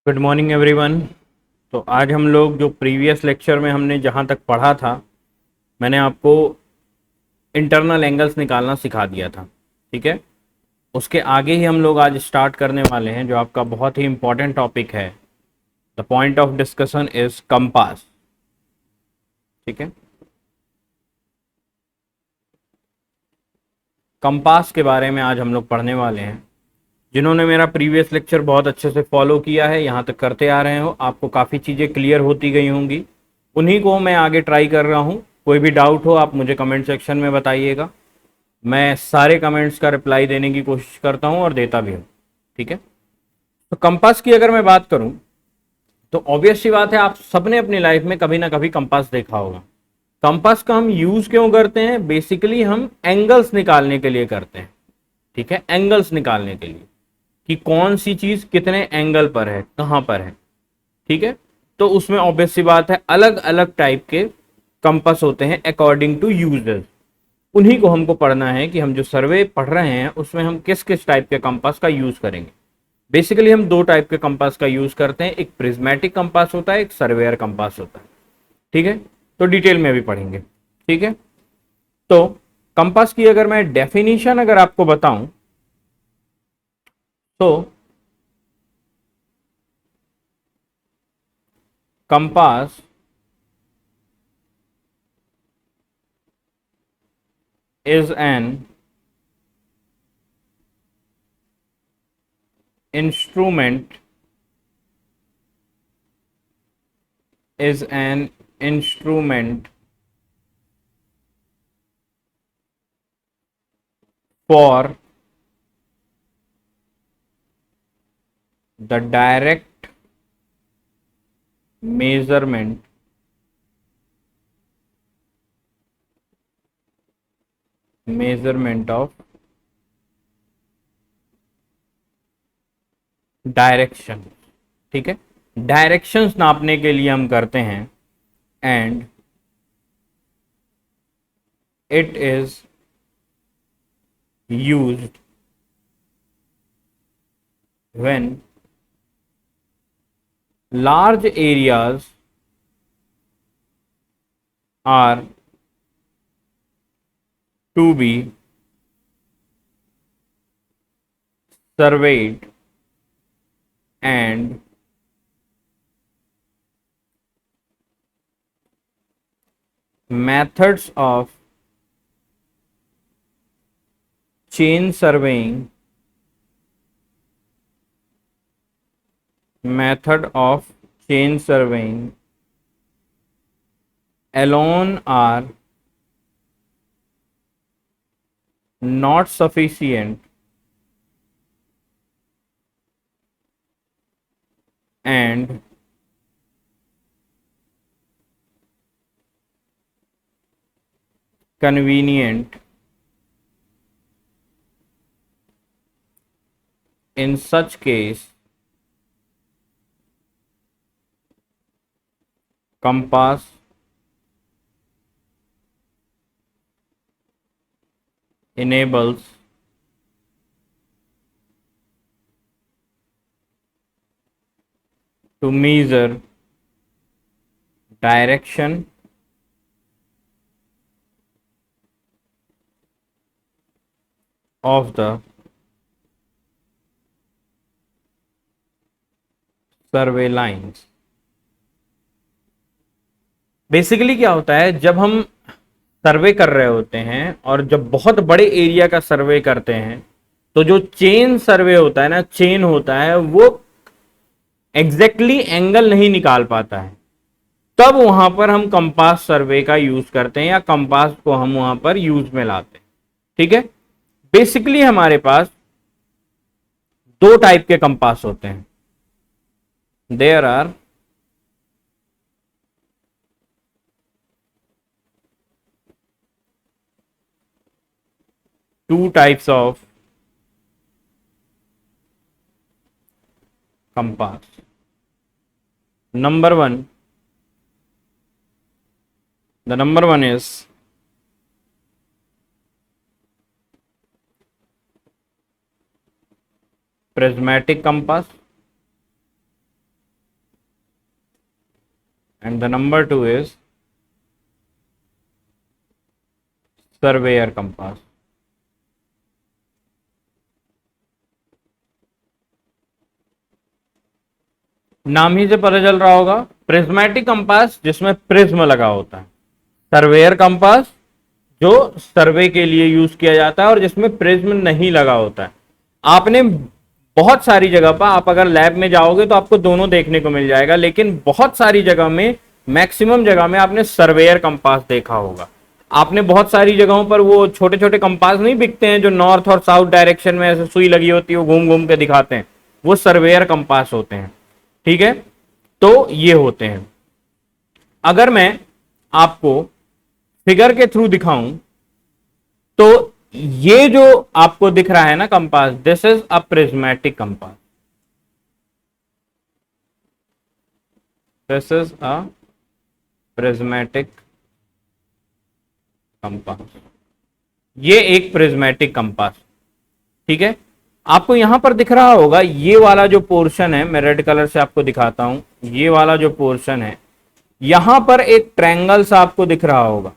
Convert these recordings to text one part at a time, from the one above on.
Good morning everyone. तो आज हम लोग जो प्रीवियस लेक्चर में हमने जहाँ तक पढ़ा था, मैंने आपको इंटरनल एंगल्स निकालना सिखा दिया था। ठीक है। उसके आगे ही हम लोग आज स्टार्ट करने वाले हैं जो आपका बहुत ही इंपॉर्टेंट टॉपिक है। The point of discussion is compass. ठीक है। कंपास के बारे में आज हम लोग पढ़ने वाले हैं। जिन्होंने मेरा प्रीवियस लेक्चर बहुत अच्छे से फॉलो किया है, यहाँ तक करते आ रहे हो, आपको काफ़ी चीज़ें क्लियर होती गई होंगी। उन्हीं को मैं आगे ट्राई कर रहा हूँ। कोई भी डाउट हो आप मुझे कमेंट सेक्शन में बताइएगा। मैं सारे कमेंट्स का रिप्लाई देने की कोशिश करता हूँ और देता भी हूँ। ठीक है। तो कंपास की अगर मैं बात करूँ तो ऑब्वियस सी बात है, आप सबने अपनी लाइफ में कभी ना कभी कंपास देखा होगा। कंपास का हम यूज क्यों करते हैं? बेसिकली हम एंगल्स निकालने के लिए करते हैं। ठीक है, एंगल्स निकालने के लिए कि कौन सी चीज कितने एंगल पर है, कहां पर है। ठीक है। तो उसमें ऑब्वियस सी बात है, अलग अलग टाइप के कंपास होते हैं अकॉर्डिंग टू यूजर्स। उन्हीं को हमको पढ़ना है कि हम जो सर्वे पढ़ रहे हैं उसमें हम किस किस टाइप के कंपास का यूज करेंगे। बेसिकली हम दो टाइप के कंपास का यूज करते हैं, एक प्रिज्मेटिक कंपास होता है, एक सर्वेयर कंपास होता है। ठीक है। तो डिटेल में भी पढ़ेंगे। ठीक है। तो कंपास की अगर मैं डेफिनेशन अगर आपको बताऊं तो compass is an instrument is an instrument for the direct measurement of direction. ठीक है। डायरेक्शंस नापने के लिए हम करते हैं। And it is used when large areas are to be surveyed and methods of chain surveying method of chain surveying alone are not sufficient and convenient. In such case, compass enables to measure direction of the survey lines। Basically क्या होता है, जब हम सर्वे कर रहे होते हैं और जब बहुत बड़े एरिया का सर्वे करते हैं तो जो चेन सर्वे होता है ना, चेन होता है, वो एग्जैक्टली एंगल नहीं निकाल पाता है। तब वहां पर हम कंपास सर्वे का यूज करते हैं या कंपास को हम वहां पर यूज में लाते हैं। ठीक है। बेसिकली हमारे पास दो टाइप के कंपास होते हैं। There are two types of compass. Number one, the number one is prismatic compass and the number 2 is surveyor compass. नाम ही से पता चल रहा होगा, प्रिज्मेटिक कंपास जिसमें प्रिज्म लगा होता है, सर्वेयर कंपास जो सर्वे के लिए यूज किया जाता है और जिसमें प्रिज्म नहीं लगा होता है। आपने बहुत सारी जगह पर, आप अगर लैब में जाओगे तो आपको दोनों देखने को मिल जाएगा, लेकिन बहुत सारी जगह में, मैक्सिमम जगह में आपने सर्वेयर कंपास देखा होगा। आपने बहुत सारी जगहों पर वो छोटे छोटे कंपास नहीं बिकते हैं जो नॉर्थ और साउथ डायरेक्शन में ऐसे सुई लगी होती है, वो घूम घूम के दिखाते हैं, वो सर्वेयर कंपास होते हैं। ठीक है, तो ये होते हैं। अगर मैं आपको फिगर के थ्रू दिखाऊं तो ये जो आपको दिख रहा है ना compass, this is a prismatic compass, this is a prismatic compass. ये एक प्रिज्मेटिक कंपास। ठीक है, आपको यहां पर दिख रहा होगा ये वाला जो पोर्शन है, मैं रेड कलर से आपको दिखाता हूं, ये वाला जो पोर्शन है, यहां पर एक ट्रायंगल सा आपको दिख रहा होगा,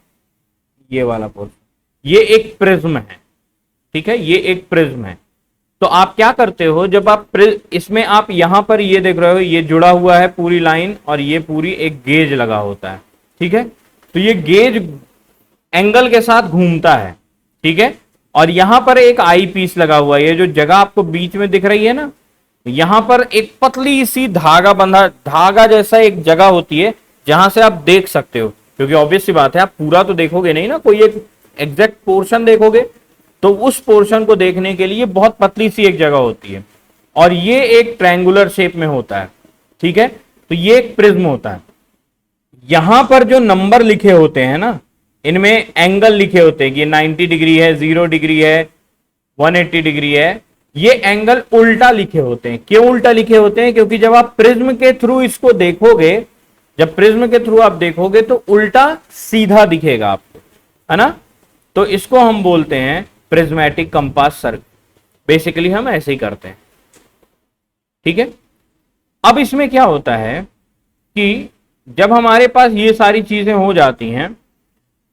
ये वाला पोर्शन, ये एक प्रिज्म है। ठीक है, ये एक प्रिज्म है। तो आप क्या करते हो, जब आप इसमें आप यहां पर ये देख रहे हो, ये जुड़ा हुआ है पूरी लाइन और ये पूरी एक गेज लगा होता है। ठीक है, तो ये गेज एंगल के साथ घूमता है। ठीक है, और यहां पर एक आई पीस लगा हुआ है, ये जो जगह आपको बीच में दिख रही है ना, यहां पर एक पतली सी धागा बंधा, धागा जैसा एक जगह होती है जहां से आप देख सकते हो, क्योंकि ऑब्वियस सी बात है आप पूरा तो देखोगे नहीं ना, कोई एक एग्जैक्ट पोर्शन देखोगे, तो उस पोर्शन को देखने के लिए बहुत पतली सी एक जगह होती है और ये एक ट्रायंगुलर शेप में होता है। ठीक है, तो ये एक प्रिज्म होता है। यहां पर जो नंबर लिखे होते हैं ना, इनमें एंगल लिखे होते हैं कि 90 डिग्री है, 0 डिग्री है, 180 डिग्री है, ये एंगल उल्टा लिखे होते हैं। क्यों उल्टा लिखे होते हैं? क्योंकि जब आप प्रिज्म के थ्रू इसको देखोगे, जब प्रिज्म के थ्रू आप देखोगे तो उल्टा सीधा दिखेगा आपको, है ना। तो इसको हम बोलते हैं प्रिज्मेटिक कंपास सर्कल। बेसिकली हम ऐसे ही करते हैं। ठीक है, अब इसमें क्या होता है कि जब हमारे पास ये सारी चीजें हो जाती हैं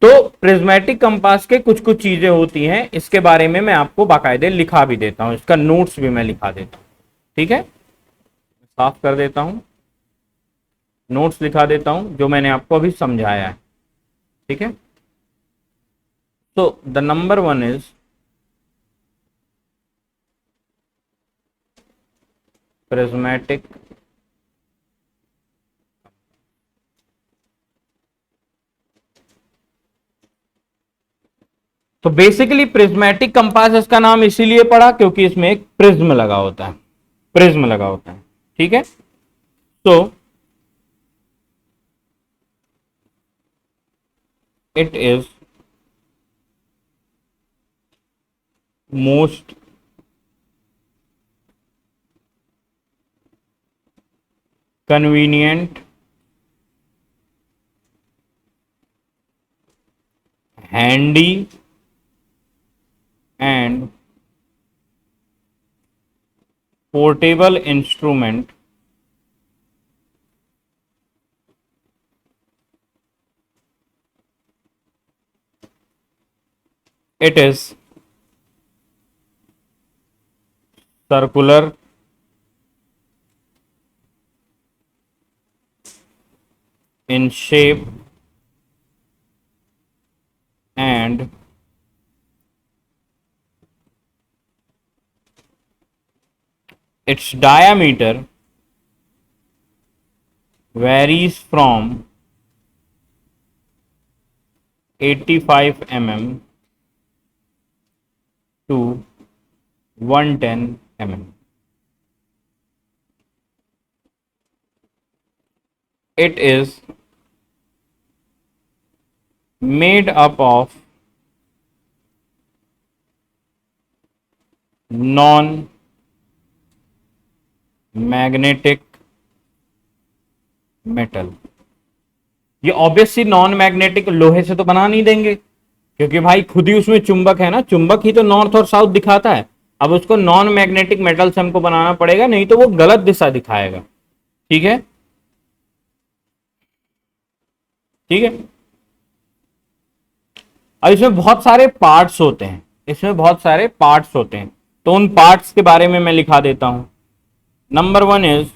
तो प्रिज्मेटिक कंपास के कुछ कुछ चीजें होती हैं, इसके बारे में मैं आपको बाकायदे लिखा भी देता हूं, इसका नोट्स भी मैं लिखा देता हूं। ठीक है, साफ कर देता हूं, नोट्स लिखा देता हूं जो मैंने आपको अभी समझाया है। ठीक है, तो द नंबर 1 इज प्रिज्मेटिक। तो बेसिकली प्रिज्मेटिक कंपास इसका नाम इसीलिए पड़ा क्योंकि इसमें एक प्रिज्म लगा होता है, प्रिज्म लगा होता है। ठीक है, तो it is most convenient, handy and portable instrument it is circular in shape and its diameter varies from 85 mm to 110 mm. It is made up of non-magnetic metal. ये ऑब्वियसली नॉन मैग्नेटिक, लोहे से तो बना नहीं देंगे क्योंकि भाई खुद ही उसमें चुंबक है ना, चुंबक ही तो नॉर्थ और साउथ दिखाता है। अब उसको नॉन मैग्नेटिक मेटल से हमको बनाना पड़ेगा, नहीं तो वो गलत दिशा दिखाएगा। ठीक है, ठीक है। और इसमें बहुत सारे पार्ट्स होते हैं, इसमें बहुत सारे पार्ट्स होते हैं, तो उन पार्ट्स के बारे में मैं लिखा देता हूं। Number 1 is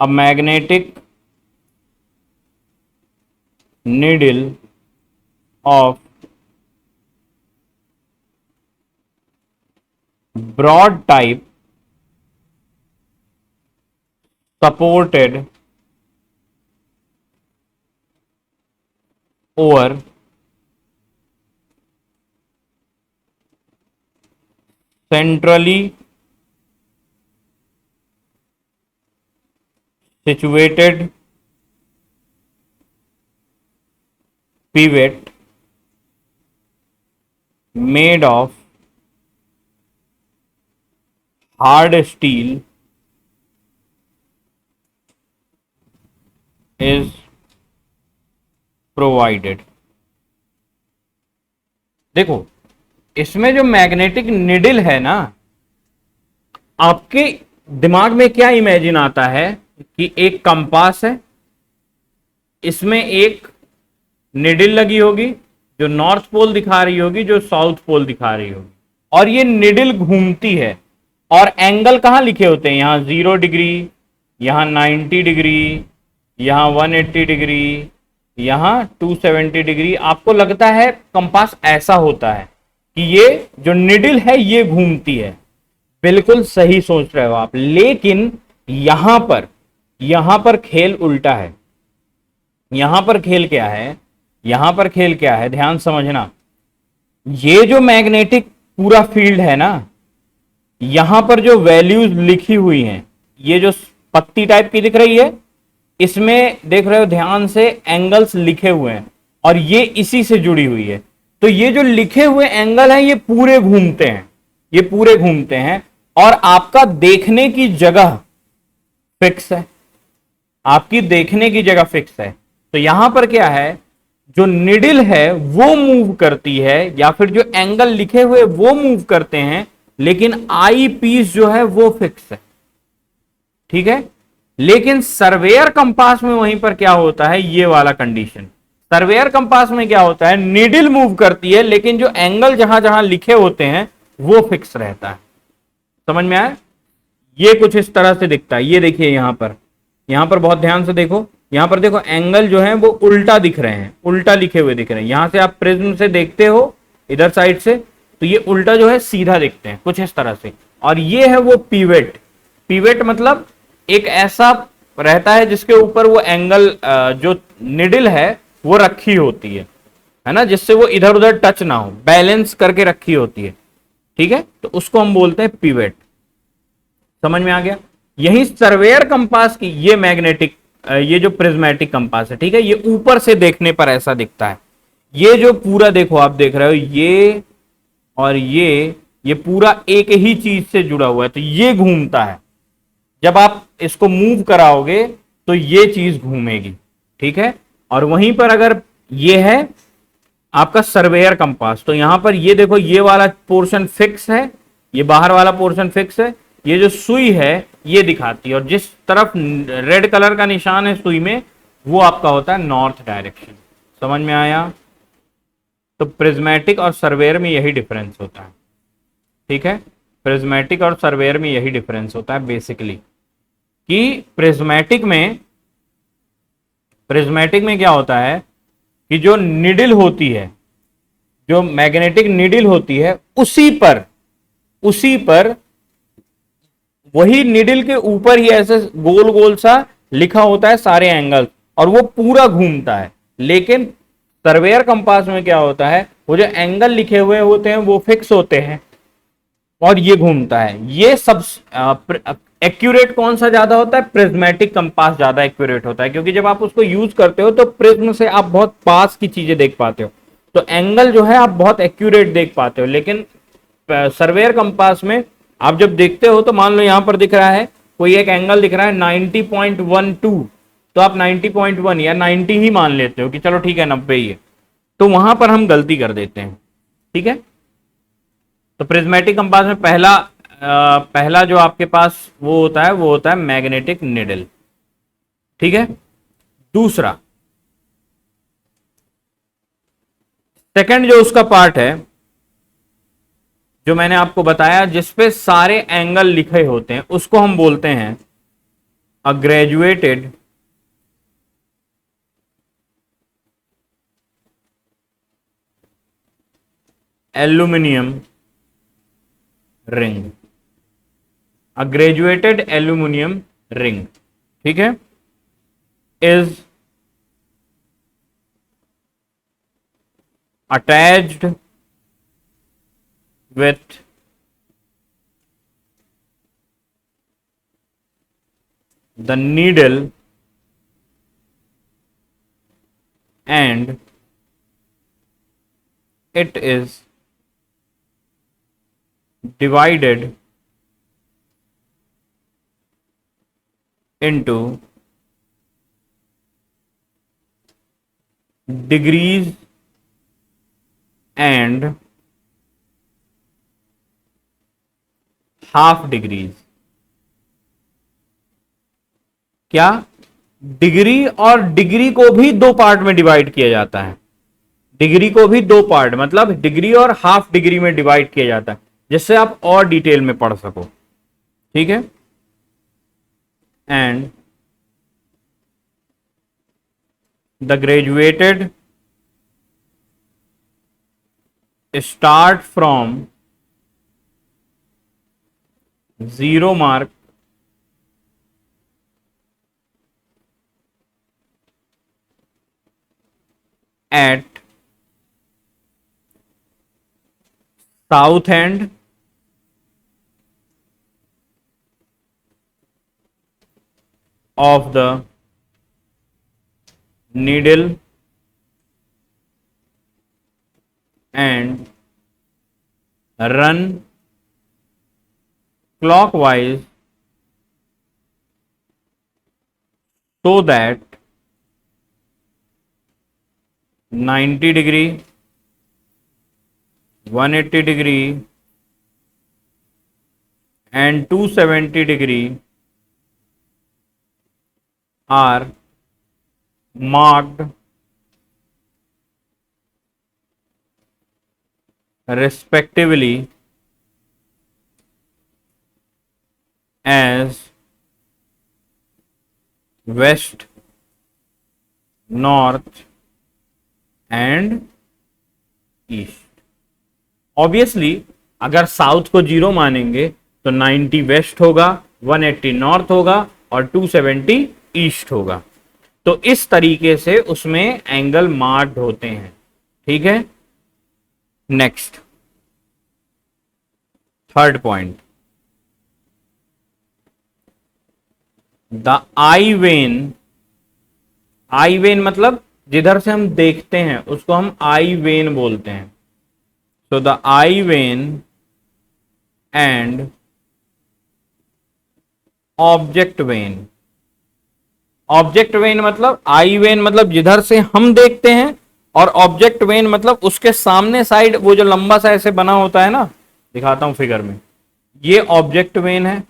a magnetic needle of broad type supported over centrally situated pivot made of hard steel is provided। देखो, इसमें जो मैग्नेटिक निडल है ना, आपके दिमाग में क्या इमेजिन आता है कि एक कंपास है, इसमें एक निडल लगी होगी जो नॉर्थ पोल दिखा रही होगी, जो साउथ पोल दिखा रही होगी, और ये निडल घूमती है, और एंगल कहां लिखे होते हैं, यहां 0 डिग्री, यहां 90 डिग्री, यहां 180 डिग्री, यहां 270 डिग्री। आपको लगता है कंपास ऐसा होता है कि ये जो निडल है ये घूमती है। बिल्कुल सही सोच रहे हो आप, लेकिन यहां पर खेल उल्टा है। यहां पर खेल क्या है, यहां पर खेल क्या है, ध्यान समझना। ये जो मैग्नेटिक पूरा फील्ड है ना, यहां पर जो वैल्यूज लिखी हुई हैं, ये जो पत्ती टाइप की दिख रही है, इसमें देख रहे हो ध्यान से एंगल्स लिखे हुए हैं, और ये इसी से जुड़ी हुई है। तो ये जो लिखे हुए एंगल हैं ये पूरे घूमते हैं, ये पूरे घूमते हैं, और आपका देखने की जगह फिक्स है, आपकी देखने की जगह फिक्स है। तो यहां पर क्या है, जो निडल है वो मूव करती है, या फिर जो एंगल लिखे हुए वो मूव करते हैं, लेकिन आई पीस जो है वो फिक्स है। ठीक है। लेकिन सर्वेयर कंपास में वहीं पर क्या होता है, ये वाला कंडीशन। सर्वेयर कंपास में क्या होता है, नीडल मूव करती है, लेकिन जो एंगल जहां जहां लिखे होते हैं वो फिक्स रहता है। समझ में आया? ये कुछ इस तरह से दिखता है। ये देखिए यहां पर बहुत ध्यान से देखो, यहां पर देखो एंगल जो है वो उल्टा दिख रहे हैं, उल्टा लिखे हुए दिख रहे हैं। यहां से आप प्रिज्म से देखते हो इधर साइड से, तो ये उल्टा जो है सीधा दिखते हैं कुछ इस तरह से। और ये है वो पीवेट। पीवेट मतलब एक ऐसा रहता है जिसके ऊपर वो एंगल जो निडल है वो रखी होती है ना, जिससे वो इधर उधर टच ना हो, बैलेंस करके रखी होती है। ठीक है, तो उसको हम बोलते हैं पीवेट। समझ में आ गया? यही सर्वेयर कंपास की ये मैग्नेटिक, ये जो प्रिज्मेटिक कंपास है, ठीक है, ये ऊपर से देखने पर ऐसा दिखता है। ये जो पूरा देखो आप देख रहे हो, ये और ये पूरा एक ही चीज से जुड़ा हुआ है, तो ये घूमता है। जब आप इसको मूव कराओगे तो ये चीज घूमेगी। ठीक है, और वहीं पर अगर ये है आपका सर्वेयर कंपास, तो यहां पर ये देखो, ये वाला पोर्शन फिक्स है, ये बाहर वाला पोर्शन फिक्स है, ये जो सुई है ये दिखाती है, और जिस तरफ रेड कलर का निशान है सुई में वो आपका होता है नॉर्थ डायरेक्शन। समझ में आया? तो प्रिज्मेटिक और सर्वेयर में यही डिफरेंस होता है। ठीक है, प्रिज्मेटिक और सर्वेयर में यही डिफरेंस होता है बेसिकली, कि प्रिज्मेटिक में क्या होता है कि जो निडल होती है, जो मैग्नेटिक निडल होती है, उसी पर वही निडल के ऊपर ही ऐसे गोल गोल सा लिखा होता है सारे एंगल, और वो पूरा घूमता है। लेकिन सर्वेयर कंपास में क्या होता है, वो जो एंगल लिखे हुए होते हैं वो फिक्स होते हैं और ये घूमता है। ये सब एक्यूरेट कौन सा ज्यादा होता है? प्रिज्मेटिक कंपास ज्यादा एक्यूरेट होता है, क्योंकि जब आप उसको यूज करते हो तो प्रिज्म से आप बहुत पास की चीजें देख पाते हो, तो एंगल जो है आप बहुत एक्यूरेट देख पाते हो। लेकिन सर्वेयर कंपास में आप जब देखते हो तो मान लो यहां पर दिख रहा है कोई एक एंगल दिख रहा है 90.12, तो आप 90.1 या 90 ही मान लेते हो कि चलो ठीक है 90 ही है, तो वहां पर हम गलती कर देते हैं। ठीक है, तो प्रिज्मेटिक कंपास में पहला पहला जो आपके पास वो होता है मैग्नेटिक निडल। ठीक है। दूसरा, सेकंड जो उसका पार्ट है, जो मैंने आपको बताया जिसपे सारे एंगल लिखे होते हैं, उसको हम बोलते हैं अ ग्रेजुएटेड एल्यूमिनियम रिंग। अ ग्रेजुएटेड एल्यूमिनियम रिंग, ठीक है, is attached with the needle and it is divided into degrees and half degrees। क्या? डिग्री और डिग्री को भी दो पार्ट में डिवाइड किया जाता है। डिग्री को भी दो पार्ट, मतलब डिग्री और हाफ डिग्री में डिवाइड किया जाता है, जिससे आप और डिटेल में पढ़ सको। ठीक है। And the graduated start from 0 mark at south end of the needle and run clockwise so that 90 degree, 180 degree and 270 degree are marked respectively as west, north and east. Obviously अगर south को 0 मानेंगे तो 90 waste होगा, 180 north होगा और 270 east होगा। तो इस तरीके से उसमें एंगल मार्क्ड होते हैं। ठीक है। Next, third point, the eye when. I when मतलब जिधर से हम देखते हैं उसको हम आई वेन बोलते हैं। तो the eye vane and object when. Object when मतलब, आई वेन मतलब जिधर से हम देखते हैं, और ऑब्जेक्ट वेन मतलब उसके सामने साइड वो जो लंबा सा ऐसे बना होता है ना, दिखाता हूं फिगर में, ये ऑब्जेक्ट वेन है,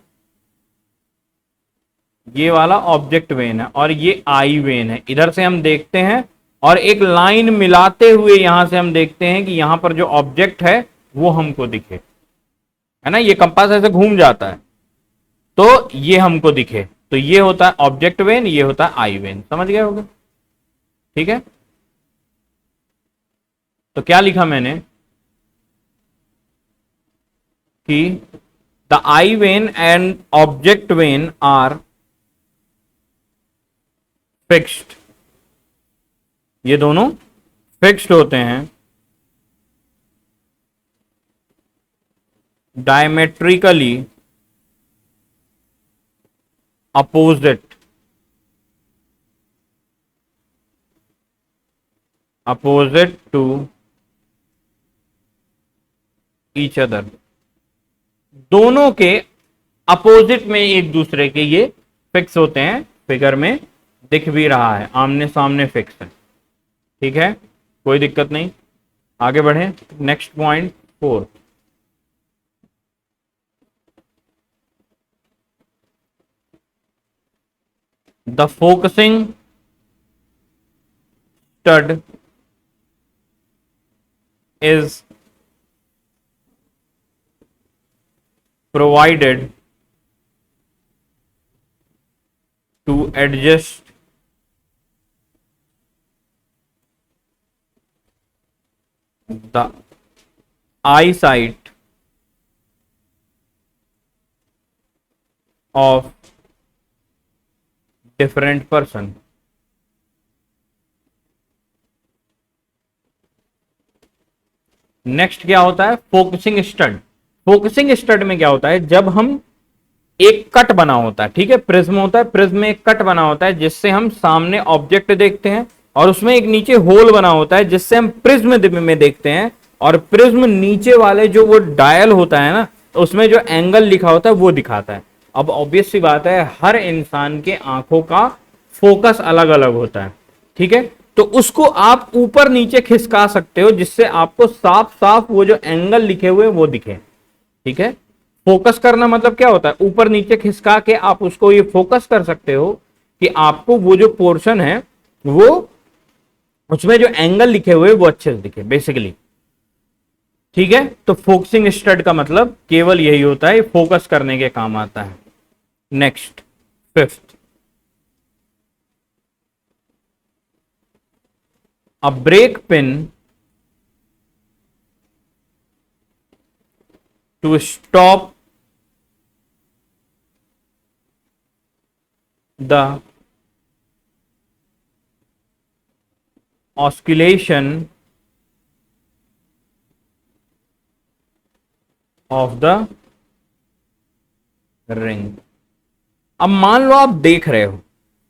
ये वाला ऑब्जेक्ट वेन है, और ये आई वेन है। इधर से हम देखते हैं और एक लाइन मिलाते हुए यहां से हम देखते हैं कि यहां पर जो ऑब्जेक्ट है वो हमको दिखे, है ना, ये कंपास ऐसे घूम जाता है तो ये हमको दिखे, तो ये होता है ऑब्जेक्ट वेन, ये होता है आई वेन। समझ गए होगे? ठीक है। तो क्या लिखा मैंने कि the eye vane and object vane are fixed. ये दोनों फिक्स्ड होते हैं diametrically opposite to each other. दोनों के अपोजिट में एक दूसरे के ये फिक्स होते हैं। फिगर में दिख भी रहा है, आमने सामने फिक्स है। ठीक है, कोई दिक्कत नहीं। आगे बढ़े। Next point 4, the focusing stud is provided to adjust the eyesight of different person. Next क्या होता है? Focusing stud. फोकसिंग स्टड में क्या होता है, जब हम एक कट बना होता है, ठीक है, प्रिज्म होता है, प्रिज्म में एक कट बना होता है जिससे हम सामने ऑब्जेक्ट देखते हैं, और उसमें एक नीचे होल बना होता है जिससे हम प्रिज्म में देखते हैं, और प्रिज्म नीचे वाले जो वो डायल होता है ना, तो उसमें जो एंगल लिखा होता है वो दिखाता है। अब ऑब्वियस सी बात है, हर इंसान के आंखों का फोकस अलग अलग होता है, ठीक है, तो उसको आप ऊपर नीचे खिसका सकते हो जिससे आपको साफ साफ वो जो एंगल लिखे हुए वो दिखे, ठीक है। फोकस करना मतलब क्या होता है? ऊपर नीचे खिसका के आप उसको ये फोकस कर सकते हो कि आपको वो जो पोर्शन है वो उसमें जो एंगल लिखे हुए वो अच्छे से दिखे बेसिकली, ठीक है। तो फोकसिंग स्टड का मतलब केवल यही होता है, फोकस करने के काम आता है। Next, fifth, a brake pin to stop the oscillation of the ring। अब मान लो आप देख रहे हो,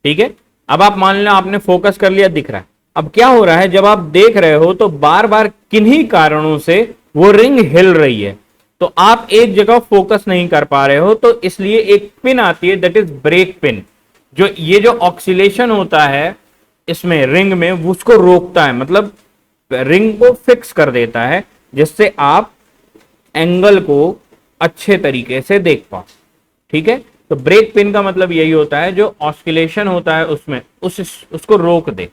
ठीक है, अब आप मान लो आपने फोकस कर लिया, दिख रहा है। अब क्या हो रहा है, जब आप देख रहे हो तो बार बार किन्हीं कारणों से वो रिंग हिल रही है, तो आप एक जगह फोकस नहीं कर पा रहे हो, तो इसलिए एक पिन आती है, दैट इज ब्रेक पिन, जो ये जो ऑक्सीलेशन होता है इसमें रिंग में उसको रोकता है, मतलब रिंग को फिक्स कर देता है जिससे आप एंगल को अच्छे तरीके से देख पाओ, ठीक है। तो ब्रेक पिन का मतलब यही होता है, जो ऑस्किलेशन होता है उसमें उसको रोक दे,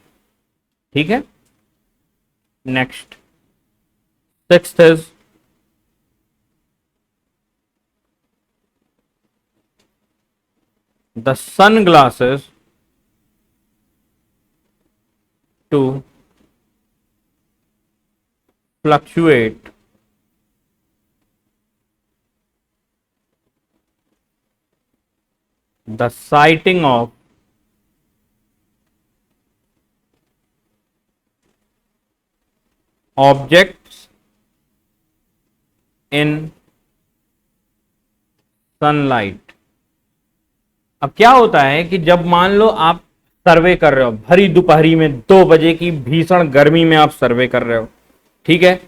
ठीक है। Next, sixth is the sun glasses to fluctuate the sighting of objects in sunlight। अब क्या होता है कि जब मान लो आप सर्वे कर रहे हो, भरी दोपहरी में 2 बजे की भीषण गर्मी में आप सर्वे कर रहे हो, ठीक है।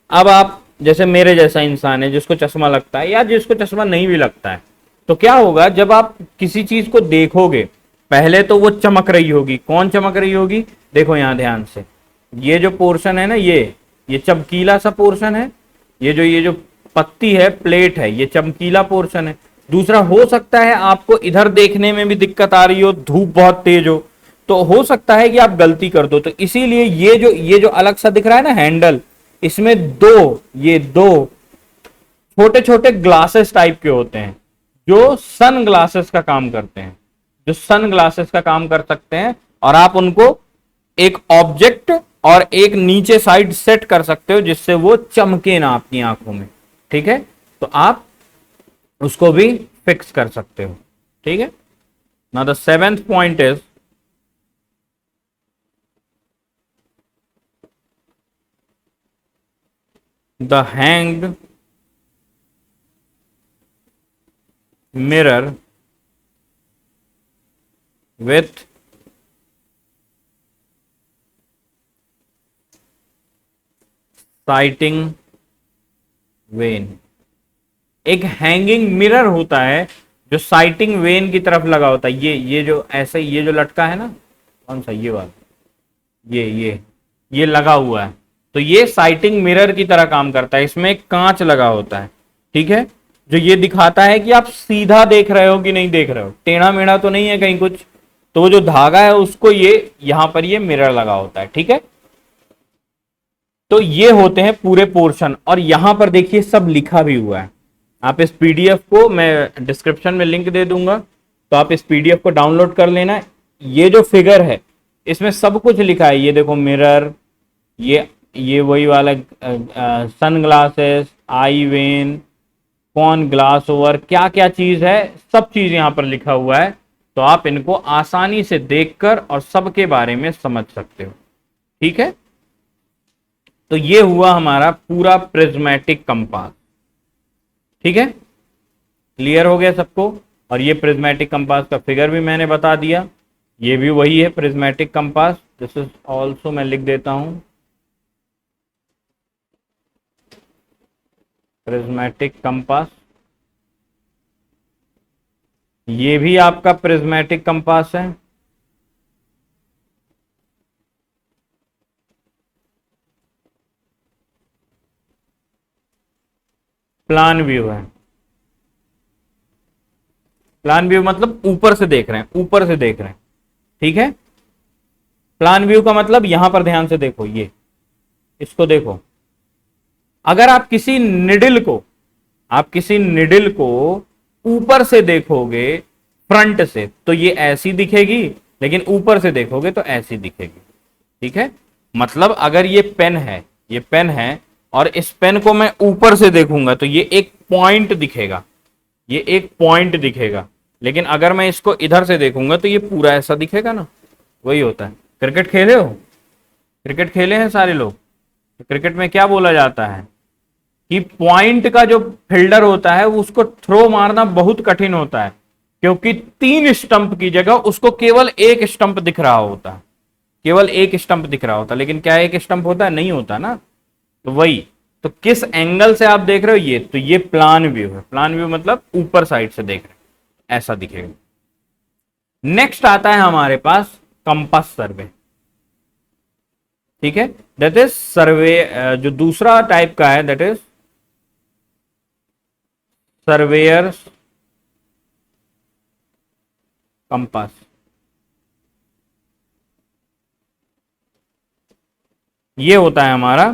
अब आप जैसे मेरे जैसा इंसान है जिसको चश्मा लगता है या जिसको चश्मा नहीं भी लगता है, तो क्या होगा, जब आप किसी चीज को देखोगे पहले तो वो चमक रही होगी। कौन चमक रही होगी? देखो यहां ध्यान से, ये जो पोर्शन है ना, ये चमकीला सा पोर्शन है, ये जो पत्ती है, प्लेट है, ये चमकीला पोर्शन है। दूसरा, हो सकता है आपको इधर देखने में भी दिक्कत आ रही हो, धूप बहुत तेज हो, तो हो सकता है कि आप गलती कर दो, तो इसीलिए ये जो अलग सा दिख रहा है ना हैंडल, इसमें ये दो छोटे छोटे ग्लासेस टाइप के होते हैं जो सन ग्लासेस का काम करते हैं, जो सन ग्लासेस का काम कर सकते हैं, और आप उनको एक ऑब्जेक्ट और एक नीचे साइड सेट कर सकते हो जिससे वो चमके ना आपकी आंखों में, ठीक है। तो आप उसको भी फिक्स कर सकते हो, ठीक है। Now the seventh point is the hanged mirror with sighting when. एक हैंगिंग मिरर होता है जो साइटिंग वेन की तरफ लगा होता है, ये जो ऐसे ये जो लटका है ना, कौन सा, ये वाला, ये लगा हुआ है, तो ये साइटिंग मिरर की तरह काम करता है। इसमें एक कांच लगा होता है, ठीक है, जो ये दिखाता है कि आप सीधा देख रहे हो कि नहीं देख रहे हो, टेढ़ा मेढ़ा तो नहीं है कहीं कुछ, तो वो जो धागा है उसको ये यहां पर ये मिरर लगा होता है, ठीक है। तो ये होते हैं पूरे पोर्शन, और यहां पर देखिए सब लिखा भी हुआ है। आप इस पीडीएफ को मैं डिस्क्रिप्शन में लिंक दे दूंगा, तो आप इस पीडीएफ को डाउनलोड कर लेना। ये जो फिगर है इसमें सब कुछ लिखा है, ये देखो मिरर, ये वही वाला सन ग्लासेस, आई वेन, कौन ग्लास ओवर, क्या क्या चीज है, सब चीज यहां पर लिखा हुआ है। तो आप इनको आसानी से देखकर और सबके बारे में समझ सकते हो, ठीक है। तो ये हुआ हमारा पूरा प्रिज्मेटिक कंपास, ठीक है। क्लियर हो गया सबको। और ये प्रिज्मेटिक कंपास का फिगर भी मैंने बता दिया, ये भी वही है prismatic compass. This is also, मैं लिख देता हूं, प्रिज्मेटिक कंपास। ये भी आपका प्रिज्मेटिक कंपास है। प्लान व्यू है। प्लान व्यू मतलब ऊपर से देख रहे हैं, ऊपर से देख रहे हैं, ठीक है। प्लान व्यू का मतलब यहां पर ध्यान से देखो, ये इसको देखो। अगर आप किसी निडिल को ऊपर से देखोगे फ्रंट से तो ये ऐसी दिखेगी, लेकिन ऊपर से देखोगे तो ऐसी दिखेगी, ठीक है। मतलब अगर ये पेन है और इस पेन को मैं ऊपर से देखूंगा तो ये एक पॉइंट दिखेगा, ये एक पॉइंट दिखेगा। लेकिन अगर मैं इसको इधर से देखूंगा तो ये पूरा ऐसा दिखेगा ना। वही होता है। क्रिकेट खेले हो? क्रिकेट खेले हैं सारे लोग? तो क्रिकेट में क्या बोला जाता है कि पॉइंट का जो फील्डर होता है उसको थ्रो मारना बहुत कठिन होता है, क्योंकि 3 स्टंप की जगह उसको केवल एक स्टंप दिख रहा होता है, केवल एक स्टंप दिख रहा होता है। लेकिन क्या एक स्टंप होता है? नहीं होता ना। तो वही, तो किस एंगल से आप देख रहे हो, ये तो ये प्लान व्यू है। प्लान व्यू मतलब ऊपर साइड से देख रहे हैं, ऐसा दिखेगा। नेक्स्ट आता है हमारे पास कंपास सर्वे, ठीक है। दैट इज सर्वे, जो दूसरा टाइप का है दैट इज सर्वेयर कंपास। ये होता है हमारा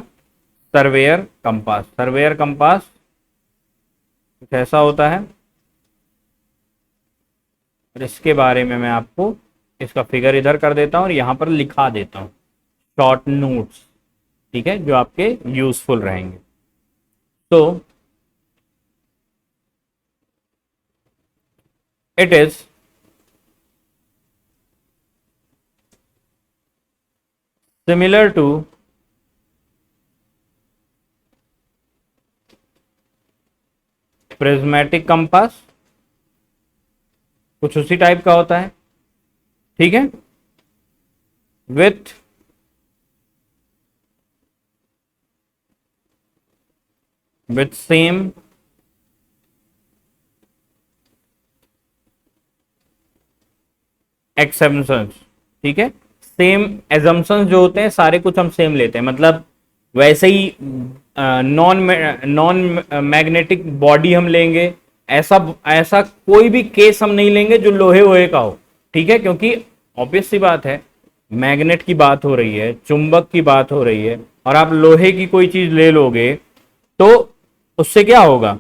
सर्वेयर कंपास। सर्वेयर कंपास कुछ ऐसा होता है, और इसके बारे में मैं आपको इसका फिगर इधर कर देता हूं और यहां पर लिखा देता हूं शॉर्ट नोट्स, ठीक है, जो आपके यूजफुल रहेंगे। तो it is similar to prismatic compass, कुछ उसी टाइप का होता है, ठीक है। विथ सेम एक्सेप्शंस, ठीक है। सेम एजम्पशंस जो होते हैं सारे कुछ हम सेम लेते हैं, मतलब वैसे ही नॉन मैग्नेटिक बॉडी हम लेंगे, ऐसा ऐसा कोई भी केस हम नहीं लेंगे जो लोहे वोहे का हो, ठीक है। क्योंकि ऑब्वियस सी बात है, मैग्नेट की बात हो रही है, चुंबक की बात हो रही है, और आप लोहे की कोई चीज ले लोगे तो उससे क्या होगा?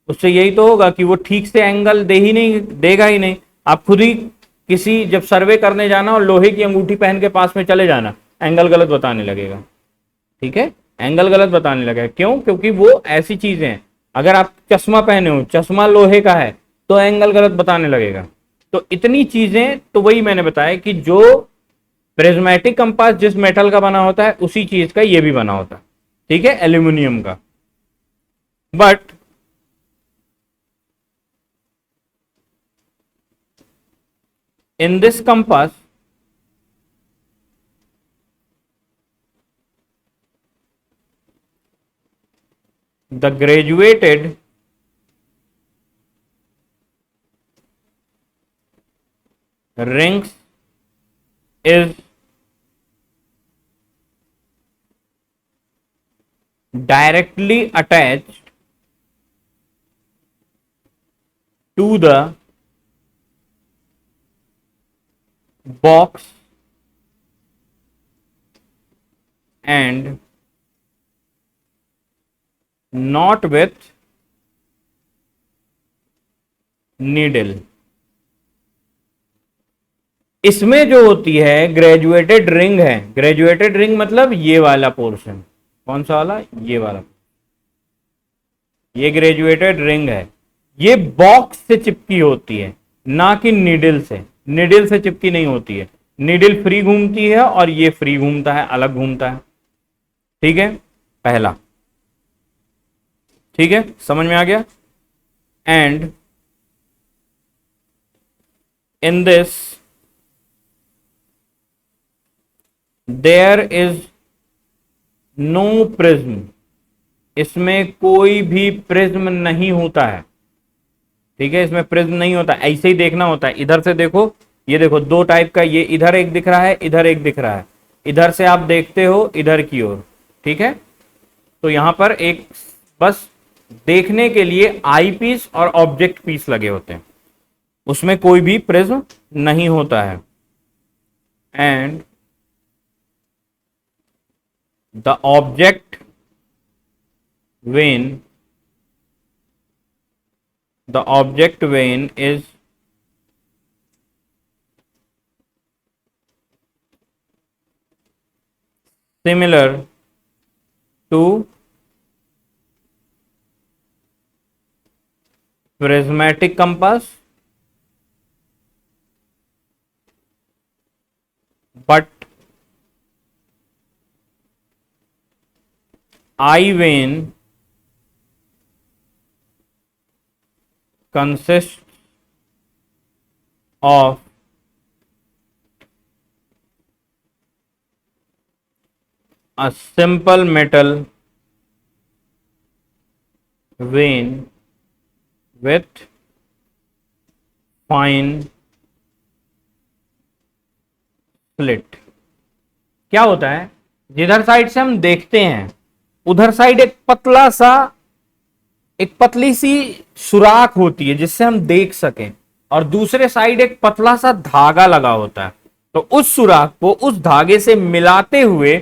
उससे यही तो होगा कि वो ठीक से एंगल देगा ही नहीं। आप खुद ही किसी जब सर्वे करने जाना और लोहे की अंगूठी पहन के पास में चले जाना, एंगल गलत बताने लगेगा, ठीक है। एंगल गलत बताने लगेगा, क्यों? क्योंकि वो ऐसी चीजें हैं। अगर आप चश्मा पहने हो, चश्मा लोहे का है, तो एंगल गलत बताने लगेगा। तो इतनी चीजें, तो वही मैंने बताया कि जो प्रिज्मेटिक कंपास जिस मेटल का बना होता है उसी चीज का ये भी बना होता है, ठीक है, एल्यूमिनियम का। But in this compass the graduated rings is directly attached to the box and not with needle। इसमें जो होती है ग्रेजुएटेड रिंग है, ग्रेजुएटेड रिंग मतलब ये वाला पोर्शन, कौन सा वाला, ये वाला, ये ग्रेजुएटेड रिंग है, ये बॉक्स से चिपकी होती है ना कि निडल से, निडल से चिपकी नहीं होती है, निडल फ्री घूमती है और ये फ्री घूमता है, अलग घूमता है। ठीक है, पहला, ठीक है, समझ में आ गया। And in this there is no prism, इसमें कोई भी प्रिज्म नहीं होता है। ठीक है, इसमें प्रिज्म नहीं होता, ऐसे ही देखना होता है। इधर से देखो, ये देखो दो टाइप का, ये इधर एक दिख रहा है, इधर एक दिख रहा है, इधर से आप देखते हो इधर की ओर। ठीक है, तो यहां पर एक बस देखने के लिए आई पीस और ऑब्जेक्ट पीस लगे होते हैं, उसमें कोई भी प्रिज्म नहीं होता है। And the object when the object when is similar to prismatic compass but eye vein consists of a simple metal vein with fine slit। क्या होता है, जिधर साइड से हम देखते हैं उधर साइड एक पतला सा, एक पतली सी सुराख होती है जिससे हम देख सकें, और दूसरे साइड एक पतला सा धागा लगा होता है, तो उस सुराख को उस धागे से मिलाते हुए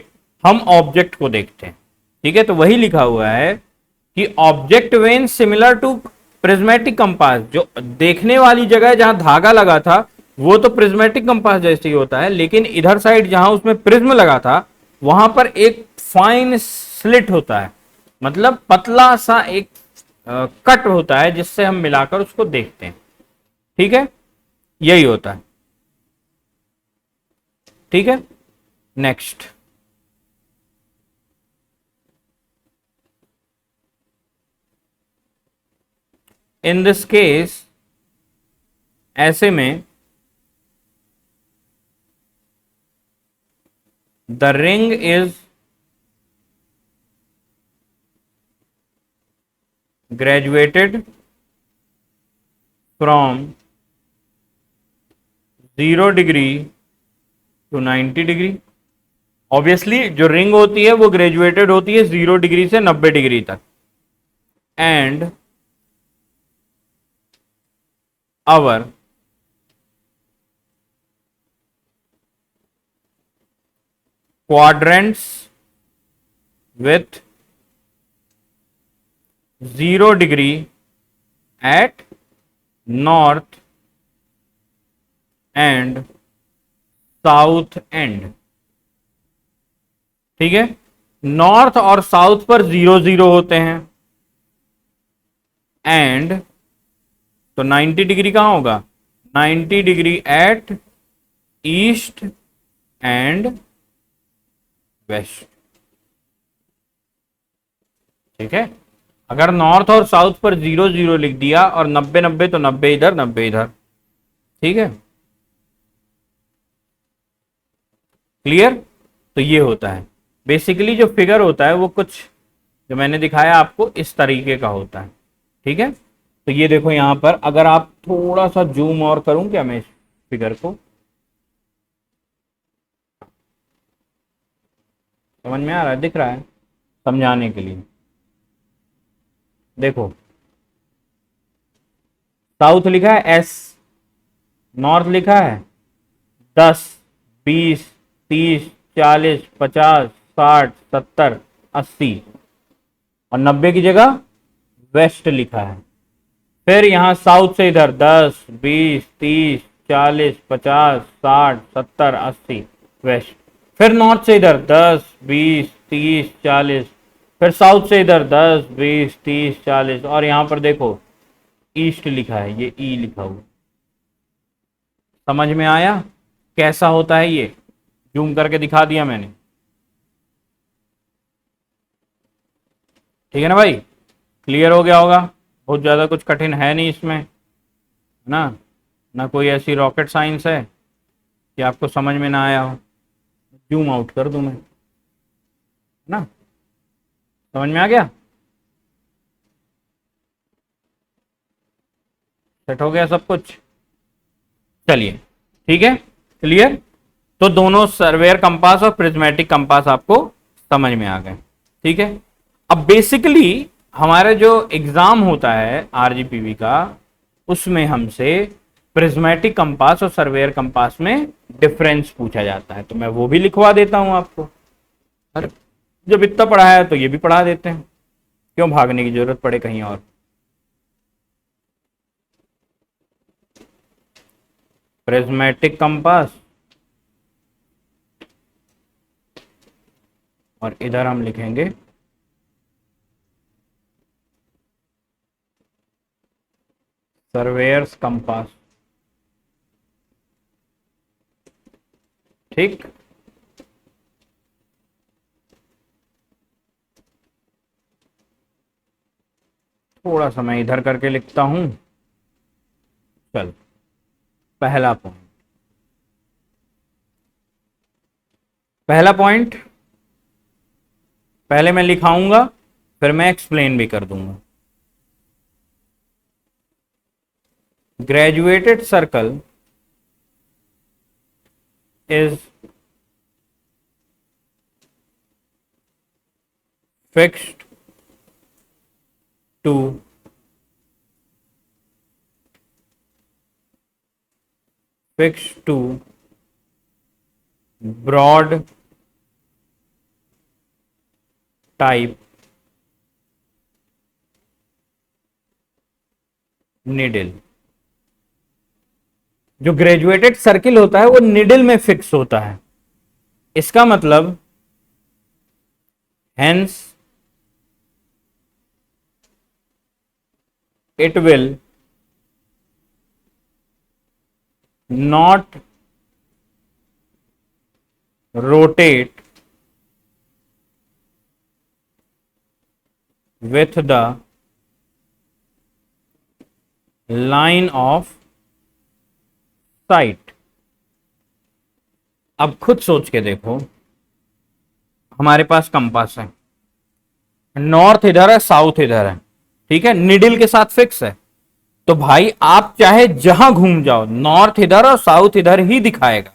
हम ऑब्जेक्ट को देखते हैं। ठीक है, तो वही लिखा हुआ है कि object vane similar to prismatic compass, जो देखने वाली जगह जहां धागा लगा था वो तो प्रिज्मेटिक कंपास जैसे ही होता है, लेकिन इधर साइड जहां उसमें प्रिज्म लगा था वहां पर एक फाइन स्लिट होता है, मतलब पतला सा एक कट होता है जिससे हम मिलाकर उसको देखते हैं। ठीक है, यही होता है। ठीक है, नेक्स्ट, इन दिस केस, ऐसे में the ring is graduated from 0 degree to 90 degree. Obviously जो रिंग होती है वो ग्रेजुएटेड होती है 0 डिग्री से 90 डिग्री तक। And our quadrants with 0 degree at north and south end. ठीक है, नॉर्थ और साउथ पर 0 0 होते हैं, एंड तो 90 डिग्री कहां होगा, 90 degree at east and west. ठीक है, अगर नॉर्थ और साउथ पर 0 0 लिख दिया और 90 90 तो 90 इधर 90 इधर। ठीक है, क्लियर। तो ये होता है बेसिकली, जो फिगर होता है वो कुछ जो मैंने दिखाया आपको इस तरीके का होता है। ठीक है, तो ये देखो यहां पर अगर आप थोड़ा सा जूम और करूं क्या मैं इस फिगर को, समझ में आ रहा है, दिख रहा है, समझाने के लिए देखो, साउथ लिखा है एस, नॉर्थ लिखा है 10, 20, 30, 40, 50, 60, 70, 80 और 90 की जगह वेस्ट लिखा है। फिर यहां साउथ से इधर 10, 20, 30, 40, 50, 60, 70, 80 वेस्ट। फिर नॉर्थ से इधर 10, 20, 30, 40, फिर साउथ से इधर 10, 20, 30, 40 और यहां पर देखो ईस्ट लिखा है, ये ई लिखा हुआ। समझ में आया कैसा होता है? ये जूम करके दिखा दिया मैंने, ठीक है ना भाई? क्लियर हो गया होगा, बहुत ज़्यादा कुछ कठिन है नहीं इसमें, है ना? ना कोई ऐसी रॉकेट साइंस है कि आपको समझ में ना आया हो। जूम आउट कर दूं मैं, है ना? समझ में आ गया? सेट हो गया सब कुछ? चलिए ठीक है, क्लियर। तो दोनों सर्वेयर कंपास और प्रिज्मेटिक कंपास आपको समझ में आ गए, ठीक है। अब बेसिकली हमारा जो एग्जाम होता है आरजीपीवी का, उसमें हमसे प्रिज्मेटिक कंपास और सर्वेयर कंपास में डिफरेंस पूछा जाता है, तो मैं वो भी लिखवा देता हूं आपको। अरे जब इतना पढ़ा है तो ये भी पढ़ा देते हैं, क्यों भागने की जरूरत पड़े कहीं और। प्रिज्मेटिक कंपास और इधर हम लिखेंगे सर्वेयर्स कंपास, ठीक। थोड़ा सा मैं इधर करके लिखता हूं। चल, पहला पॉइंट, पहला पॉइंट पहले मैं लिखाऊंगा, फिर मैं एक्सप्लेन भी कर दूंगा। Graduated circle is fixed to broad type needle। जो ग्रेजुएटेड सर्किल होता है वो निडल में फिक्स होता है, इसका मतलब hence it will not rotate with the line of sight। अब खुद सोच के देखो, हमारे पास कंपास है, नॉर्थ इधर है, साउथ इधर है, ठीक है, निडल के साथ फिक्स है। तो भाई आप चाहे जहां घूम जाओ, नॉर्थ इधर और साउथ इधर ही दिखाएगा।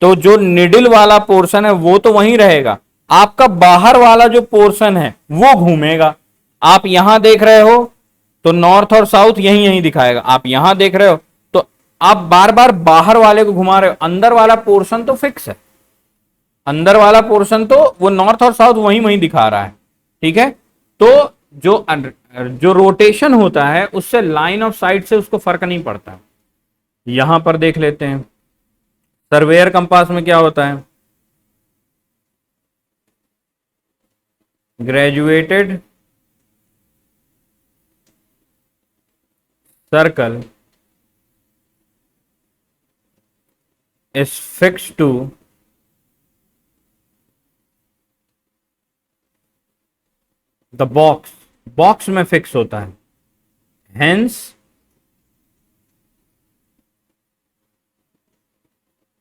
तो जो निडल वाला पोर्शन है वो तो वहीं रहेगा, आपका बाहर वाला जो पोर्शन है वो घूमेगा। आप यहां देख रहे हो तो नॉर्थ और साउथ यहीं यहीं दिखाएगा, आप यहां देख रहे हो तो आप बार बार बाहर वाले को घुमा रहे हो, अंदर वाला पोर्शन तो फिक्स है, अंदर वाला पोर्शन तो वो नॉर्थ और साउथ वहीं वहीं दिखा रहा है, ठीक है। तो जो रोटेशन होता है उससे लाइन ऑफ साइट से उसको फर्क नहीं पड़ता। यहां पर देख लेते हैं सर्वेयर कंपास में क्या होता है। Graduated circle is fix to the box, box में फिक्स होता है, हेंस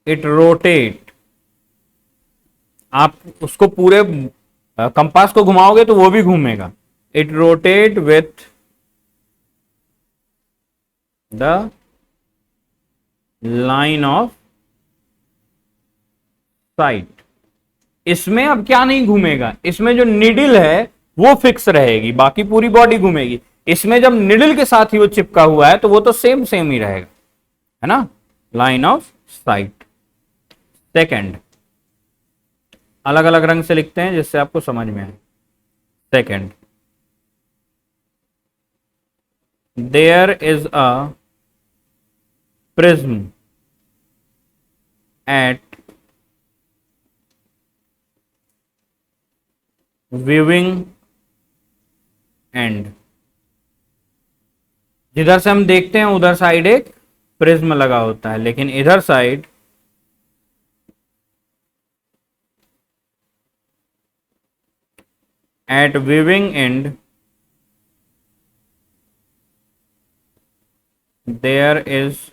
इट रोटेट। आप उसको पूरे कंपास को घुमाओगे तो वो भी घूमेगा। It rotate with the line of site. इसमें अब क्या नहीं घूमेगा, इसमें जो निडल है वो फिक्स रहेगी, बाकी पूरी बॉडी घूमेगी। इसमें जब निडल के साथ ही वो चिपका हुआ है तो वो तो सेम सेम ही रहेगा, है ना, लाइन ऑफ साइट। सेकंड, अलग अलग रंग से लिखते हैं जिससे आपको समझ में आए। Second, there is a prism at viewing end. जिधर से हम देखते हैं उधर साइड एक प्रिज्म लगा होता है, लेकिन इधर side at viewing end there is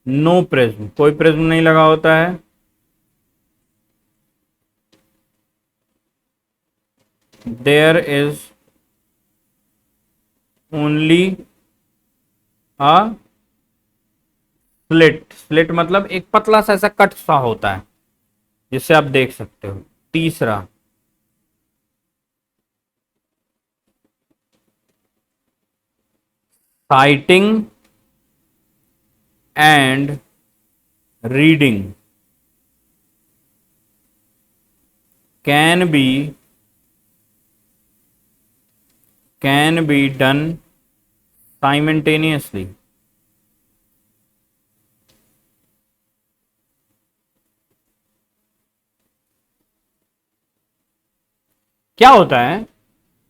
no prism, कोई प्रिज्म नहीं लगा होता है। There is only a slit, slit मतलब एक पतला सा ऐसा कट सा होता है जिससे आप देख सकते हो। तीसरा, sighting and reading can be done simultaneously। क्या होता है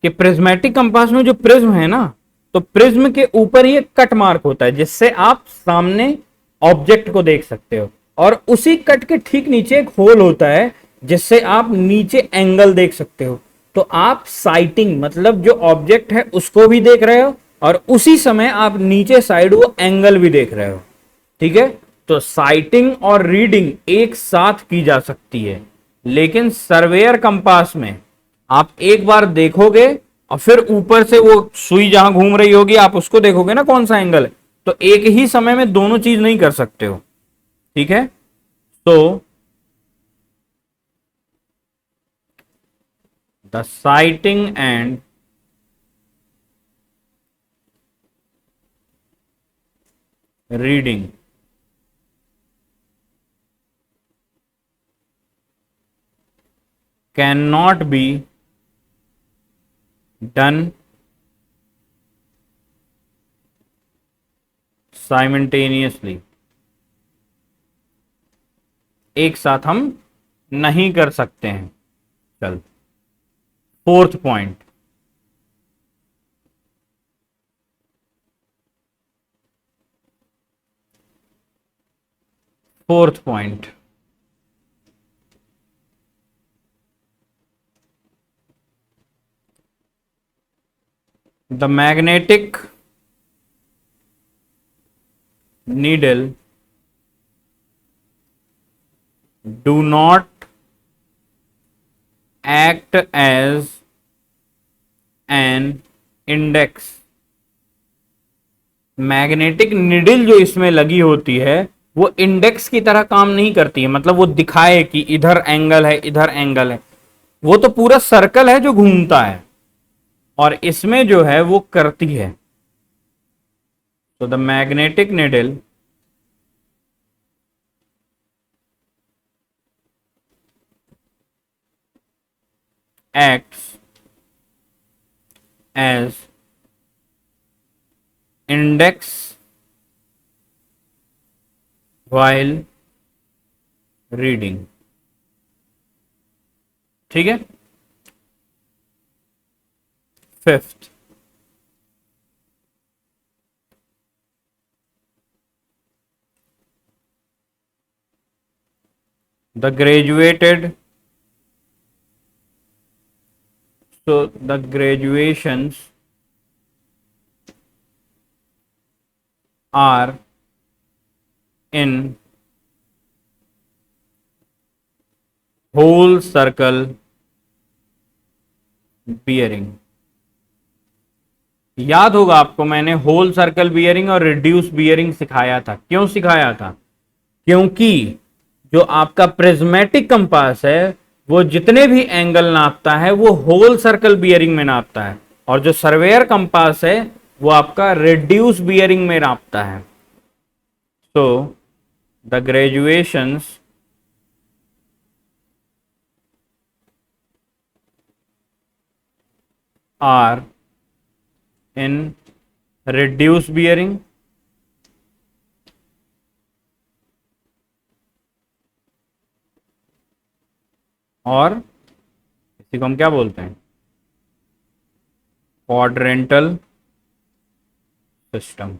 कि प्रिज्मेटिक कंपास में जो प्रिज्म है ना, तो प्रिज्म के ऊपर ही एक कट मार्क होता है जिससे आप सामने ऑब्जेक्ट को देख सकते हो, और उसी कट के ठीक नीचे एक होल होता है जिससे आप नीचे एंगल देख सकते हो। तो आप साइटिंग मतलब जो ऑब्जेक्ट है उसको भी देख रहे हो और उसी समय आप नीचे साइड वो एंगल भी देख रहे हो। ठीक है, तो साइटिंग और रीडिंग एक साथ की जा सकती है, लेकिन सर्वेयर कंपास में आप एक बार देखोगे और फिर ऊपर से वो सुई जहां घूम रही होगी आप उसको देखोगे ना कौन सा एंगल है, तो एक ही समय में दोनों चीज नहीं कर सकते हो। ठीक है, तो the sighting and reading can not be done simultaneously, एक साथ हम नहीं कर सकते हैं। चल, fourth point, fourth point, the magnetic needle do not act as an index। Magnetic needle जो इसमें लगी होती है वो इंडेक्स की तरह काम नहीं करती है, मतलब वो दिखाए कि इधर एंगल है इधर एंगल है, वो तो पूरा सर्कल है जो घूमता है, और इसमें जो है वो करती है। तो the magnetic needle acts as index while reading। ठीक है, fifth, the graduated, so the graduations are in whole circle bearing। याद होगा आपको मैंने होल सर्कल बियरिंग और रिड्यूस बियरिंग सिखाया था। क्यों सिखाया था? क्योंकि जो आपका प्रिज्मेटिक कंपास है वो जितने भी एंगल नापता है वो होल सर्कल बियरिंग में नापता है, और जो सर्वेयर कंपास है वो आपका रिड्यूस बियरिंग में नापता है। So the graduations are in reduce bearing और इसी को हम क्या बोलते हैं, क्वाड्रेंटल सिस्टम।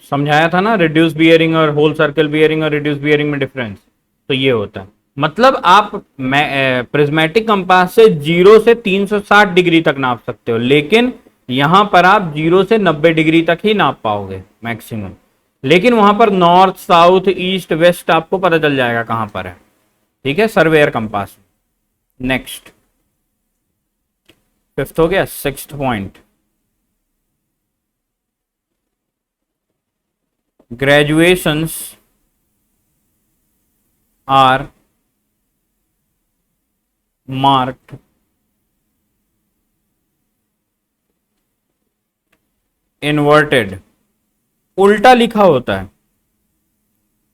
समझाया था ना रिड्यूस बियरिंग और होल सर्कल बियरिंग और रिड्यूस बियरिंग में डिफरेंस, तो ये होता है। मतलब आप प्रिज्मेटिक कंपास से 0 से 360 डिग्री तक नाप सकते हो, लेकिन यहां पर आप 0 से 90 डिग्री तक ही नाप पाओगे मैक्सिमम, लेकिन वहां पर नॉर्थ साउथ ईस्ट वेस्ट आपको पता चल जाएगा कहां पर है, ठीक है, सर्वेयर कंपास। नेक्स्ट, फिफ्थ हो गया। Sixth point, graduations are marked inverted, उल्टा लिखा होता है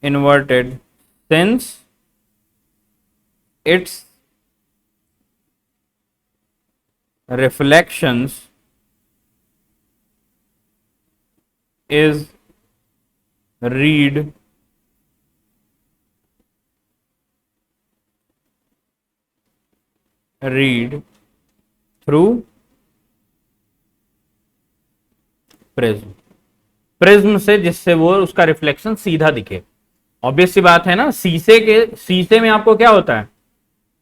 inverted, since its reflections is read through prism, prism से, जिससे वो उसका रिफ्लेक्शन सीधा दिखे। ऑब्वियस सी बात है ना, शीशे में आपको क्या होता है,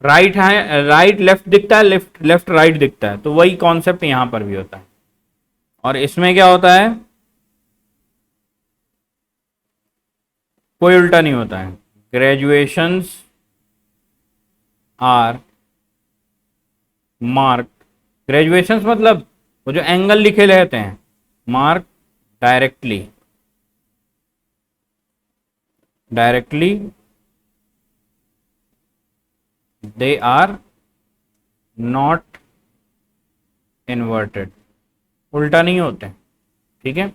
राइट है, राइट लेफ्ट दिखता है, लेफ्ट लेफ्ट राइट दिखता है, तो वही कॉन्सेप्ट यहां पर भी होता है। और इसमें क्या होता है, कोई उल्टा नहीं होता है। ग्रेजुएशंस आर मार्क, ग्रेजुएशंस मतलब वो जो एंगल लिखे रहते हैं, mark directly they are not inverted, उल्टा नहीं होते, ठीक है।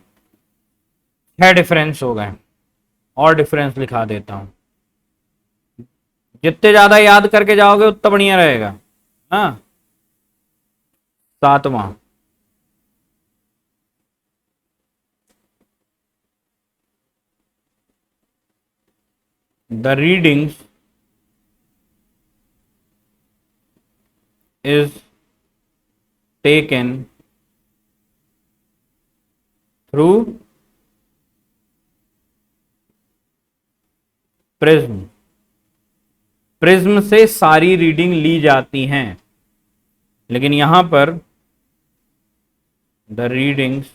6 डिफरेंस हो गए, और डिफरेंस लिखा देता हूं, जितने ज्यादा याद करके जाओगे उतना बढ़िया रहेगा। हाँ, 7वां, the readings is taken through prism, prism से सारी रीडिंग ली जाती हैं, लेकिन यहां पर the readings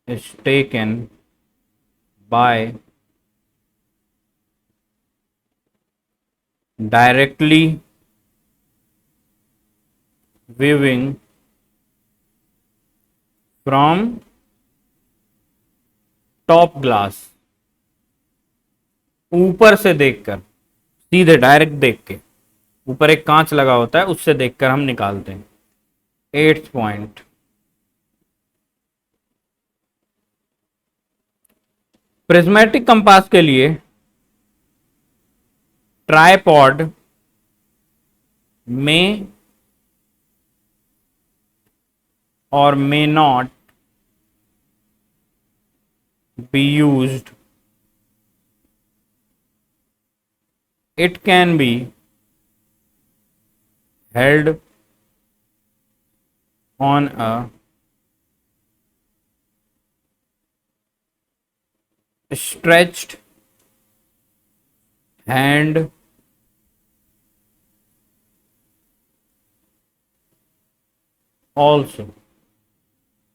is taken by directly viewing from top glass, ऊपर से देखकर, सीधे डायरेक्ट देख के, ऊपर एक कांच लगा होता है उससे देखकर हम निकालते हैं। 8th पॉइंट, प्रिज्मेटिक कंपास के लिए ट्राइपॉड में और may not be used, it can be held on a stretched hand also,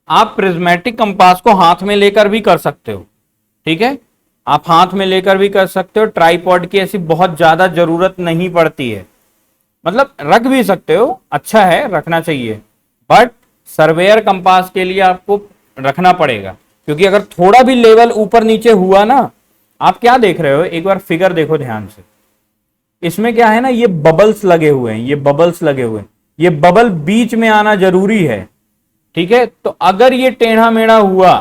आप प्रिज्मेटिक कंपास को हाथ में लेकर भी कर सकते हो, ठीक है, आप हाथ में लेकर भी कर सकते हो। ट्राइपॉड की ऐसी बहुत ज्यादा जरूरत नहीं पड़ती है, मतलब रख भी सकते हो, अच्छा है, रखना चाहिए, बट सर्वेयर कंपास के लिए आपको रखना पड़ेगा, क्योंकि अगर थोड़ा भी लेवल ऊपर नीचे हुआ ना, आप क्या देख रहे हो, एक बार फिगर देखो ध्यान से, इसमें क्या है ना, ये बबल्स लगे हुए हैं, ये बबल्स लगे हुए हैं, ये बबल बीच में आना जरूरी है, ठीक है। तो अगर ये टेढ़ा मेढ़ा हुआ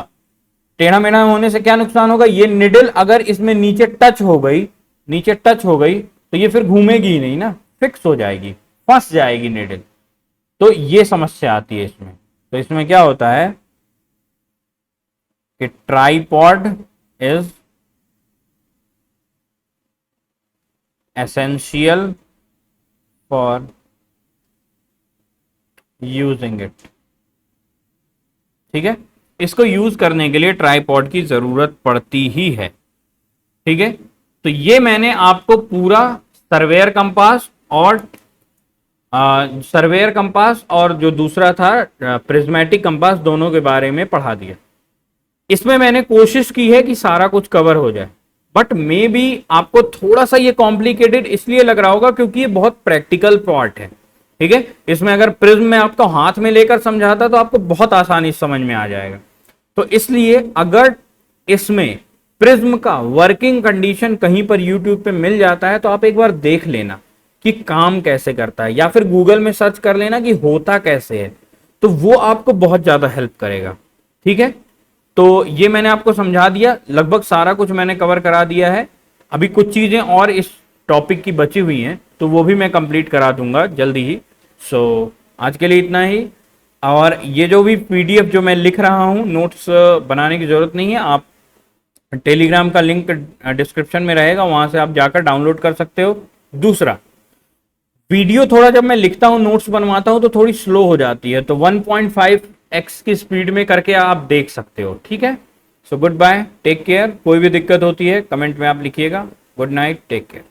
टेढ़ा मेढ़ा होने से क्या नुकसान होगा, ये निडल अगर इसमें नीचे टच हो गई, नीचे टच हो गई तो ये फिर घूमेगी ही नहीं ना, फिक्स हो जाएगी, फंस जाएगी निडल। तो ये समस्या आती है इसमें। तो इसमें क्या होता है कि tripod is essential for using it. ठीक है, इसको यूज करने के लिए ट्राइपॉड की जरूरत पड़ती ही है। ठीक है, तो ये मैंने आपको पूरा सर्वेयर कंपास और सर्वेयर कंपास और जो दूसरा था प्रिज्मेटिक कंपास, दोनों के बारे में पढ़ा दिया। इसमें मैंने कोशिश की है कि सारा कुछ कवर हो जाए, बट मे बी आपको थोड़ा सा ये कॉम्प्लिकेटेड इसलिए लग रहा होगा क्योंकि ये बहुत प्रैक्टिकल पार्ट है। ठीक है, इसमें अगर प्रिज्म में आपको हाथ में लेकर समझाता तो आपको बहुत आसानी से समझ में आ जाएगा। तो इसलिए अगर इसमें प्रिज्म का वर्किंग कंडीशन कहीं पर यूट्यूब पे मिल जाता है तो आप एक बार देख लेना कि काम कैसे करता है, या फिर गूगल में सर्च कर लेना कि होता कैसे है, तो वो आपको बहुत ज्यादा हेल्प करेगा। ठीक है, तो ये मैंने आपको समझा दिया, लगभग सारा कुछ मैंने कवर करा दिया है। अभी कुछ चीजें और इस टॉपिक की बची हुई हैं तो वो भी मैं कंप्लीट करा दूंगा जल्दी ही। सो आज के लिए इतना ही। और ये जो भी पीडीएफ जो मैं लिख रहा हूँ, नोट्स बनाने की जरूरत नहीं है, आप टेलीग्राम का लिंक डिस्क्रिप्शन में रहेगा, वहां से आप जाकर डाउनलोड कर सकते हो। दूसरा, वीडियो थोड़ा जब मैं लिखता हूँ, नोट्स बनवाता हूँ तो थोड़ी स्लो हो जाती है, तो 1.5x की स्पीड में करके आप देख सकते हो। ठीक है, so good bye, take care. कोई भी दिक्कत होती है कमेंट में आप लिखिएगा। Good night, take care.